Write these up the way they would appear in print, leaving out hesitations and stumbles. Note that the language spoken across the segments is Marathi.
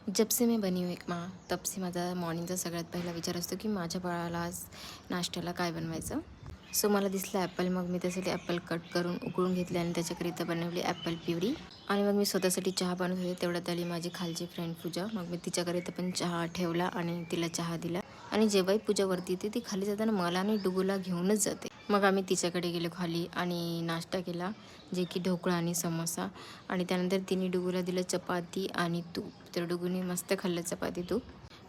जब से मैं बनी हूँ एक माँ तब से माझा मॉर्निंगचा सगळ्यात पहिला विचार असतो की माझ्या बाळाला आज नाश्त्याला काय बनवायचं. सो मला दिसलं ॲपल, मग मी त्यासाठी ॲपल कट करून उकळून घेतले आणि त्याच्याकरिता बनवली ॲपल प्युरी. आणि मग मी स्वतःसाठी चहा बनवत होते. तेवढ्यात आली माझी खालची फ्रेंड पूजा. मग मी तिच्याकरिता पण चहा ठेवला आणि तिला चहा दिला. आणि जेव्हाही पूजा वरती येते ती खाली जाताना मला आणि डुगूला घेऊनच जाते. मग आम्ही तिच्याकडे गेलो खाली आणि नाश्ता केला, जे की ढोकळा आणि समोसा. आणि त्यानंतर तिने डुगूला दिलं चपाती आणि तूप. तर डुगूने मस्त खाल्लं चपाती तूप.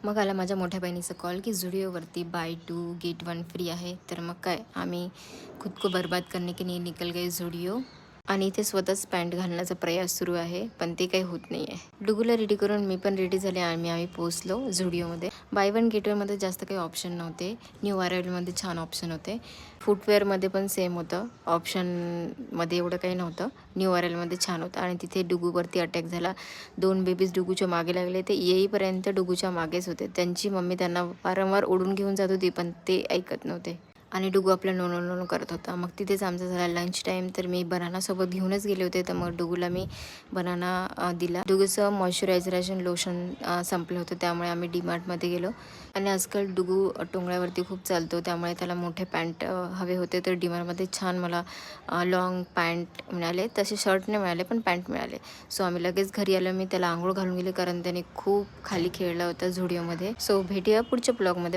मग आला माझ्या मोठ्या बहिणीचा कॉल की झुडिओवरती बाय 2 गेट 1 फ्री आहे. तर मग काय आम्ही खुद को बर्बाद करने के लिए निकल गए झुडिओ. आणि इथे स्वतःच पॅन्ट घालण्याचा प्रयास सुरू आहे, पण ते काही होत नाही आहे. डुगूला रेडी करून मी पण रेडी झाले आणि आम्ही पोचलो झुडिओमध्ये. बाय वन गेट वनमध्ये जास्त काही ऑप्शन नव्हते. न्यू अरायवलमध्ये छान ऑप्शन होते. फुटवेअरमध्ये पण सेम होतं, ऑप्शनमध्ये एवढं काही नव्हतं. न्यू अरायवलमध्ये छान होतं. आणि तिथे डुगूवरती अटॅक झाला. 2 बेबीज डुगूच्या मागे लागले. ते येईपर्यंत डुगूच्या मागेच होते. त्यांची मम्मी त्यांना वारंवार ओढून घेऊन जात होती, पण ते ऐकत नव्हते. आणि डुगू आपलं नो नो नो नो करत होता. मग तिथेच आमचा झाला लंच टाईम. तर मी बनानासोबत घेऊनच गेले होते. तर मग डुगूला मी बनाना दिला. डुगूचं मॉइश्चरायझरेशन लोशन संपलं होतं, त्यामुळे आम्ही डीमार्टमध्ये गेलो. आणि आजकाल डुगू टोंगळ्यावरती खूप चालतो, त्यामुळे त्याला मोठे पॅन्ट हवे होते. तर डीमार्टमध्ये छान मला लॉंग पॅन्ट मिळाले. तसे शर्ट नाही मिळाले, पण पॅन्ट मिळाले. सो आम्ही लगेच घरी आलो. मी त्याला आंघोळ घालून गेले, कारण त्याने खूप खाली खेळला होता झुडिओमध्ये. सो भेटूया पुढच्या ब्लॉगमध्ये.